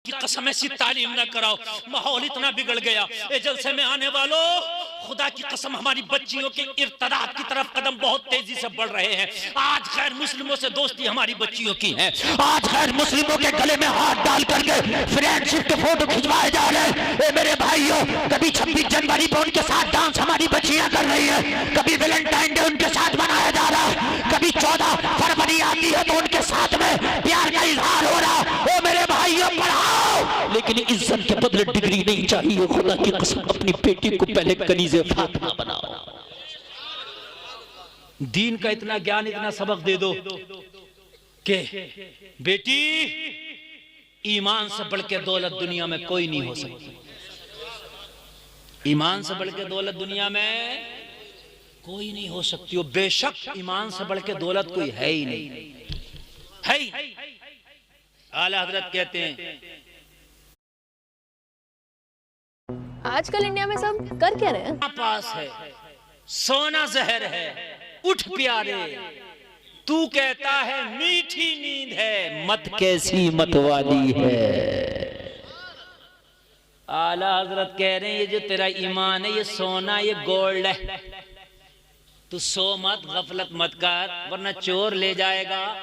की कसम ऐसी तालीम ना कराओ, माहौल इतना बिगड़ गया। ए जलसे में आने वालों, खुदा की कसम हमारी बच्चियों के इर्तदाद की तरफ कदम बहुत तेजी से बढ़ रहे हैं। आज खैर मुस्लिमों से दोस्ती हमारी बच्चियों की है, आज खैर मुस्लिमों के गले में हाथ डाल करके फ्रेंडशिप के फोटो खिंचवाए जा रहे हैं। ए मेरे भाइयों, कभी 26 जनवरी पर उनके साथ डांस हमारी बच्चियां कर रही है, कभी वैलेंटाइन डे उनके साथ मनाया जा रहा है, कभी 14 फरवरी आती है तो उनके साथ में प्यार का इजहार हो रहा है। ओ मेरे भाइयों, पढ़ाओ, लेकिन इज्जत के बदले डिग्री नहीं चाहिए। खुदा की कसम अपनी बेटी को पहले कनीज़े फातिमा बनाओ। दीन का इतना ज्ञान, इतना सबक दे दो कि बेटी, ईमान से बढ़ के दौलत दुनिया में कोई नहीं हो सकती। ईमान से बढ़ के दौलत दुनिया में कोई नहीं हो सकती। और बेशक ईमान से बढ़ के दौलत कोई है ही नहीं, है ही। आला हजरत कहते हैं, आजकल इंडिया में सब कर क्या रहे हैं? पास है सोना जहर है, उठ प्यारे, तू कहता है मीठी नींद है, मत कैसी मतवाली है। आला हजरत कह रहे हैं, ये जो तेरा ईमान है, ये सोना, ये गोल्ड है। तू सो मत, गफलत मत कर, वरना चोर ले जाएगा,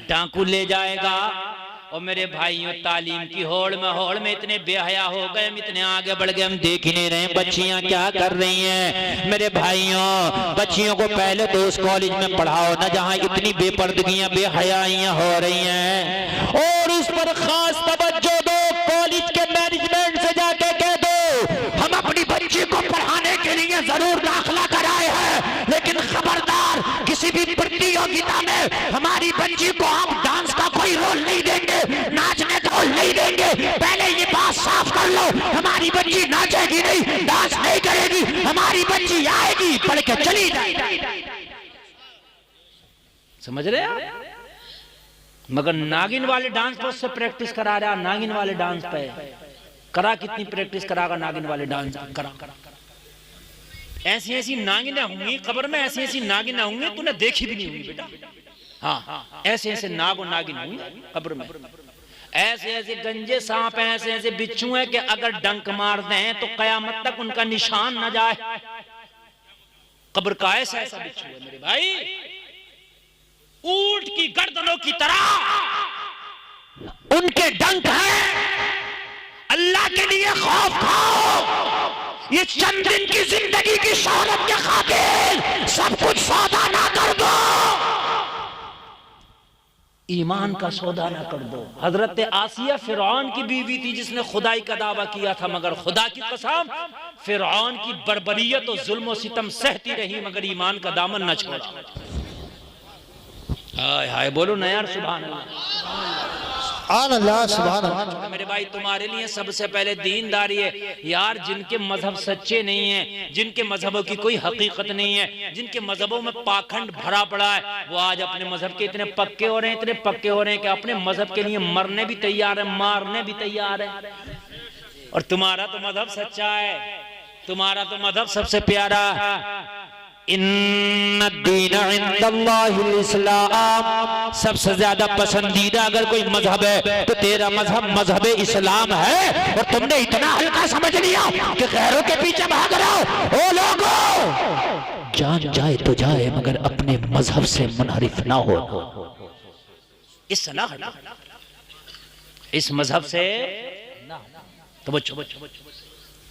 डाकू ले जाएगा। और मेरे भाइयों, तालीम की होड़ में इतने बेहया हो गए, हम इतने आगे बढ़ गए, हम देख ही नहीं रहे बच्चियां क्या कर रही हैं। मेरे भाइयों, बच्चियों को पहले तो उस कॉलेज में पढ़ाओ ना जहां इतनी बेपर्दगियां, बेहयाइयां हो रही हैं, और उस पर खास तवज्जो दो। कॉलेज के मैनेजमेंट से जाके कह दो, हम अपनी बच्ची को पढ़ाने के लिए जरूर दाखिला कराए हैं, लेकिन खबरदार किसी भी प्रतियोगिता में हमारी बच्ची को हम डांस का कोई रोल नहीं देंगे, नाचने का रोल नहीं देंगे। पहले ये बात साफ कर लो, हमारी बच्ची नाचेगी नहीं, डांस नहीं करेगी, हमारी बच्ची आएगी, पढ़ के चली जाएगी। समझ रहे आप? मगर नागिन वाले डांस पर उससे प्रैक्टिस करा रहा, नागिन वाले डांस पे करा, कितनी प्रैक्टिस करागा नागिन वाले डांस करा। ऐसी ऐसी नागिनें होंगी कब्र में, ऐसी ऐसी नागिनें होंगी तूने देखी भी नहीं होंगी बेटा। हाँ, ऐसे ऐसे नाग और नागिन होंगे कब्र में, ऐसे ऐसे गंजे सांप हैं, ऐसे ऐसे बिच्छू हैं कि अगर डंक मार दें तो कयामत तक उनका निशान न जाए। कब्र का ऐसा ऐसा बिच्छू है मेरे भाई, ऊंट की गर्दनों की तरह उनके डंक हैं। अल्लाह के लिए खौफ खाओ। ये चंद दिन की जिंदगी की शोहरत के खातिर सब कुछ सौदा ना कर दो, ईमान का सौदा ना कर दो। हजरत आसिया फिरौन की बीवी थी जिसने खुदाई का दावा किया था, मगर खुदा की कसम फिरौन की बर्बरियत और जुल्म और सितम सहती रही, मगर ईमान का दामन न छोड़ा। हाय हाय बोलो ना यार, सुभान अल्लाह, सुभान अल्लाह। मेरे भाई, तुम्हारे लिए सबसे पहले दीनदारी है यार। जिनके मजहब सच्चे नहीं है, जिनके मजहबों की कोई हकीकत नहीं है, जिनके मजहबों में पाखंड भरा पड़ा है, वो आज अपने मजहब के इतने पक्के हो रहे हैं, इतने पक्के हो रहे हैं कि अपने मजहब के लिए मरने भी तैयार है, मारने भी तैयार है। और तुम्हारा तो मजहब सच्चा है, तुम्हारा तो मजहब सबसे प्यारा। इन्नद्दीन इंदल्लाहिल इस्लाम, सबसे ज्यादा पसंदीदा अगर कोई मजहब है तो तेरा मजहब मजहब इस्लाम है। और तुमने इतना हल्का समझ लिया कि गैरों के पीछे भाग रहे हो। ओ लोगों, जान जाए तो जाए मगर अपने मजहब से मुनहरिफ ना हो। इस सलाह इस मजहब से तो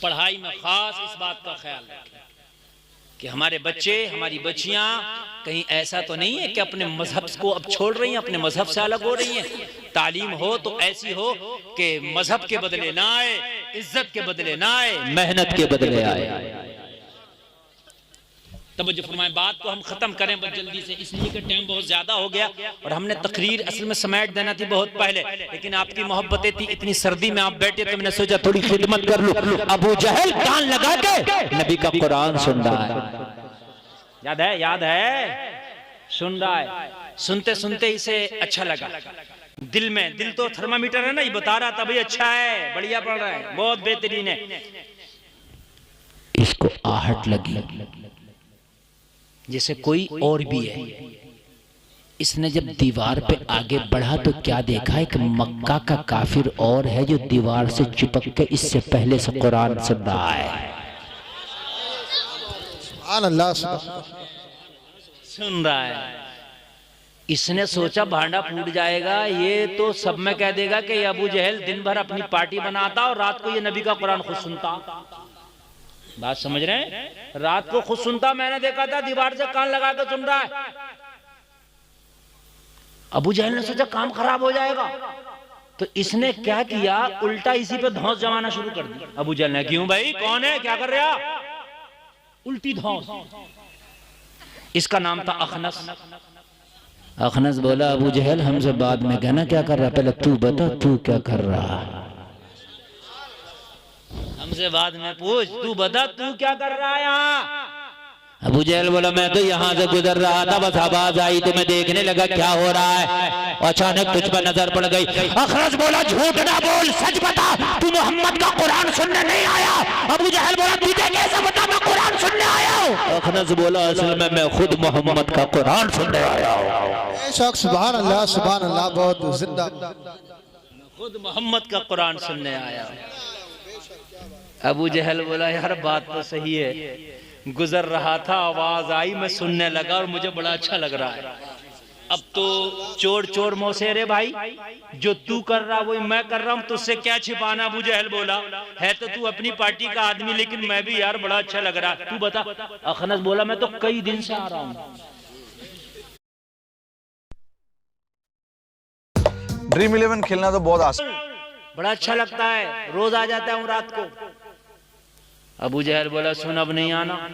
पढ़ाई में खास इस बात का ख्याल रखें कि हमारे बच्चे, हमारी बच्चियां कहीं ऐसा तो नहीं है कि अपने मजहब को अब छोड़ रही हैं, अपने मजहब से अलग हो रही हैं। तालीम हो तो ऐसी हो कि मजहब के बदले ना आए, इज्जत के बदले ना आए, मेहनत के बदले आए। तवज्जो फरमाएं, बात को हम खत्म करें बस जल्दी से, इसलिए कि टाइम बहुत ज्यादा हो गया और हमने तकरीर असल में समेट देना थी बहुत पहले, लेकिन आपकी मोहब्बतें थी, इतनी सर्दी में आप बैठे तो मैंने सोचा थोड़ी खिदमत कर लूं। अबू जहल कान लगा के नबी का कुरान सुन रहा है, याद है, याद है, सुन रहा है। सुनते सुनते इसे अच्छा लगा दिल में, दिल तो थर्मामीटर है ना, ये बता रहा था भाई अच्छा है, बढ़िया पढ़ रहा है, बहुत बेहतरीन है। इसको आहट लगी जैसे कोई और भी है, इसने जब दीवार पे आगे बढ़ा तो क्या देखा, एक मक्का का काफिर और है जो दीवार से चिपक के इससे पहले से कुरान सुन रहा है। अल्लाह सुन रहा है। इसने सोचा भांडा फूट जाएगा, ये तो सब में कह देगा कि अबू जहल दिन भर अपनी पार्टी बनाता और रात को ये नबी का कुरान खुद सुनता। बात समझ रहे हैं? रात को खुद सुनता, मैंने देखा था दीवार से कान लगा के सुन रहा है। अबू जहल ने सोचा काम खराब हो जाएगा, तो इसने क्या किया, उल्टा इसी पे धौंस जमाना शुरू कर दी। अबू जहल ने, क्यों भाई, कौन है, क्या कर रहा? उल्टी धौंस। इसका नाम था अखनस। अखनस बोला, अबू जहल हमसे बाद में कहना क्या कर रहा, पहले तू बता तू क्या कर रहा। हमसे बाद में पूछ, तू बता तू क्या कर रहा है यहाँ। अबू जहल बोला, मैं तो यहाँ से गुजर रहा था, बस आवाज आई तो मैं देखने लगा क्या हो रहा है, अचानक तुझ पर नजर पड़ गई। अखनस बोला, झूठ ना बोल, सच बता, तू मोहम्मद का कुरान सुनने नहीं आया। अबू जहल बोला, तुझे कैसे बता मैं कुरान सुनने आया हूँ। अखनस बोला, असल में मैं खुद मोहम्मद का कुरान सुनने आया हूँ। सुभान अल्लाह, सुभान अल्लाह, बहुत जिंदा, खुद मोहम्मद का कुरान सुनने आया हूँ। अबू जहल बोला, यार बात तो सही है, गुजर रहा था आवाज आई, मैं सुनने लगा और मुझे बड़ा अच्छा लग रहा है। अब तो चोर चोर मौसेरे भाई, जो तू कर रहा वही मैं कर रहा हूँ, तुझसे क्या छिपाना। अबू जहल बोला, है तो तू अपनी पार्टी का आदमी, लेकिन मैं भी यार बड़ा अच्छा लग रहा है, तू बता। अखनस बोला, मैं तो कई दिन से आ रहा हूँ। ड्रीम 11 खेलना तो बहुत आसान, बड़ा अच्छा लगता है, रोज आ जाता हूँ रात को। अबू जहल बोला, सुन अब नहीं आना,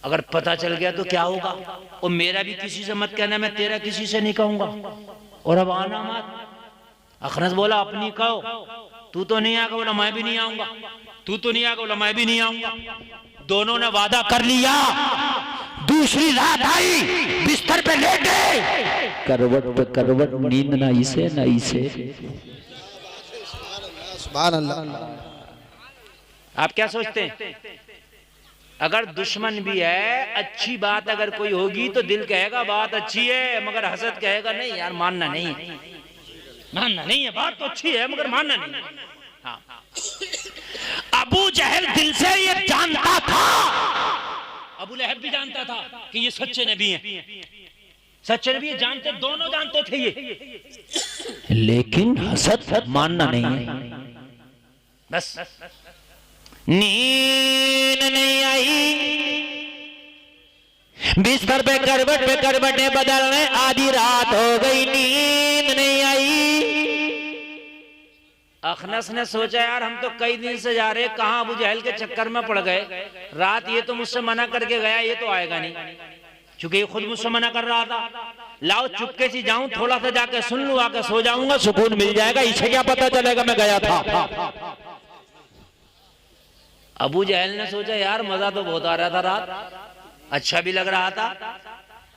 अगर पता चल गया तो क्या होगा, और मेरा भी किसी से मत कहना, मैं तेरा किसी से नहीं कहूंगा, और अब आना मत। अखनस बोला, अपनी कहो, तू तो नहीं आएगा, बोला मैं भी नहीं आऊंगा, तू तो नहीं आएगा, बोला मैं भी नहीं आऊंगा। दोनों ने वादा कर लिया। दूसरी रात आई, बिस्तर पे लेटे, करवट पे करवट, नींद ना इसे ना इसे। सुभान अल्लाह। आप क्या सोचते हैं, अगर दुश्मन भी है, अच्छी बात अगर कोई होगी तो दिल कहेगा बात अच्छी है, मगर हसद कहेगा नहीं यार मानना नहीं है, मानना नहीं है, बात तो अच्छी है मगर मानना नहीं है। हाँ। अबू जहल दिल से ये जानता था, अबू लहब भी जानता था कि ये सच्चे नबी हैं, सच्चे नबी जानते, दोनों जानते थे ये, लेकिन हसद मानना नहीं है। बस नींद नहीं आई, बिस्तर पे करवटें बदलने, आधी रात हो गई, नींद नहीं आई। अखनस ने सोचा, यार हम तो कई दिन से जा रहे, कहां अबू जहल के चक्कर में पड़ गए। रात ये तो मुझसे मना करके गया, ये तो आएगा नहीं, चूंकि ये खुद मुझसे मना कर रहा था। लाओ चुपके से जाऊं, थोड़ा सा जाके सुन लूं, आके सो जाऊंगा, सुकून मिल जाएगा, इसे क्या पता चलेगा मैं गया था। अबू जहल ने सोचा, यार मजा तो बहुत आ रहा था, रात अच्छा भी लग रहा था।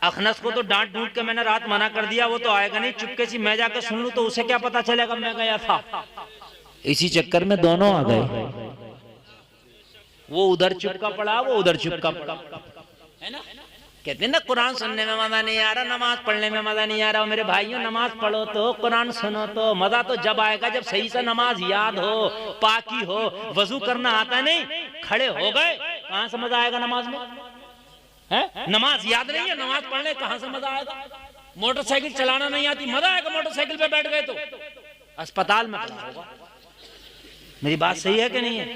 अखनस को तो डांट डूट के मैंने रात मना कर दिया, वो तो आएगा नहीं, चुपके से मैं जाकर सुन लूं तो उसे क्या पता चलेगा मैं गया था। इसी चक्कर में दोनों आ गए, वो उधर चुपका पड़ा, वो उधर चुपका पड़ा, है ना। कहते हैं ना, कुरान सुनने में मजा नहीं आ रहा, नमाज पढ़ने में मजा नहीं आ रहा। मेरे भाइयों, नमाज पढ़ो तो, कुरान सुनो तो, मजा तो जब आएगा जब सही से नमाज याद हो, पाकी हो, वजू करना आता नहीं, खड़े हो गए, कहां से मजा आएगा नमाज में, है? नमाज याद नहीं है, नमाज पढ़ने कहां से मजा आएगा। मोटरसाइकिल चलाना नहीं आती, मजा आएगा मोटरसाइकिल पे बैठ गए तो, अस्पताल में होगा। मेरी बात सही है कि नहीं है?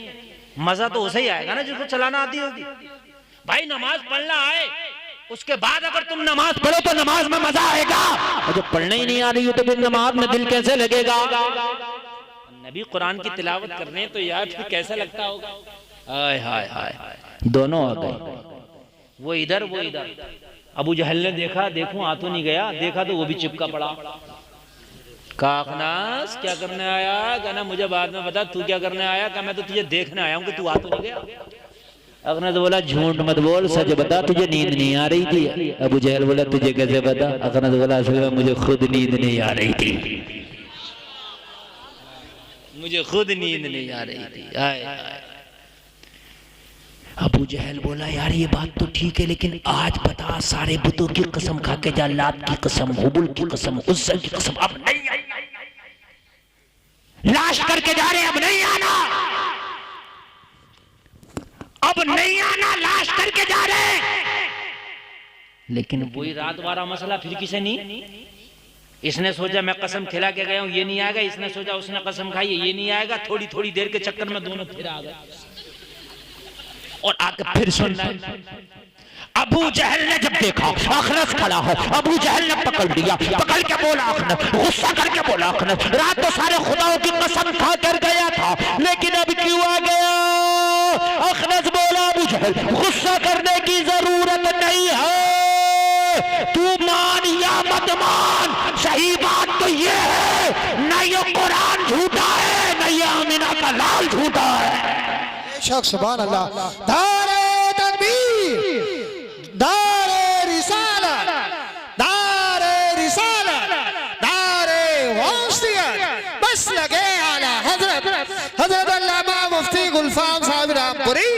मजा तो उसे ही आएगा ना जिसको चलाना आती होगी। भाई नमाज पढ़ना आए, उसके बाद अगर तुम नमाज पढ़ो तो नमाज में मजा आएगा, और जब पढ़ने ही नहीं आ रही हो तो फिर नमाज में दिल कैसे लगेगा। नबी कुरान की तिलावत करने तो यार फिर कैसा लगता होगा। हाय हाय हाय, दोनों आ गए, वो इधर वो इधर। अबू जहल ने देखा, देखूं आ तो नहीं गया, देखा तो वो भी चिपका पड़ा। अखनस क्या करने आया? कहना मुझे बाद में बता, तू क्या करने आया? कहा मैं तो तुझे देखने आया हूँ कि तू आ तो नहीं गया। अखनस बोला, झूठ मत बोल, सच बता, तुझे नींद नहीं आ रही थी। अबू जहल बोला, तुझे कैसे पता? अखनस बोला, असल में मुझे खुद नींद नहीं आ रही थी, मुझे खुद नींद नहीं आ रही थी। आए, आए। अबू जहल बोला यार ये बात तो ठीक है, लेकिन आज बता सारे बुतों की कसम खा के जा, लात की कसम, हुबुल की कसम, उज्जा की कसम, अब नहीं आना, लाश करके जा रहे, अब नहीं आना, अब नहीं आना, लाश करके जा रहे। लेकिन वही रात वाला मसला फिर किसे नहीं। इसने सोचा मैं कसम खिला के गया हूं ये नहीं आएगा, इसने सोचा उसने कसम खाई ये नहीं आएगा, थोड़ी थोड़ी देर के चक्कर में दोनों फिर आ गए और आके फिर सुन रहे। अबू जहल ने जब देखा अखनस खड़ा है, अबू जहल ने पकड़ लिया, पकड़ के बोला अखनस, गुस्सा करके बोला अखनस, रात तो सारे खुदाओं की कसम खा कर गया था, लेकिन अब क्यों आ गया? अखनस बोला अबू जहल गुस्सा करने की जरूरत नहीं है, तू मान या मत मान, सही बात तो ये है न ये कुरान झूठा है न ये आमिना का लाल झूठा है। बेशक सुभान अल्लाह। दारे तकबीर, दारे रिसालत, दारे रिसालत, दारे वसीयत, बस लगे आला हजरत अल्लामा मुफ्ती गुलफाम साहब रामपुरी,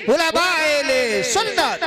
उलमाए सुन्नत,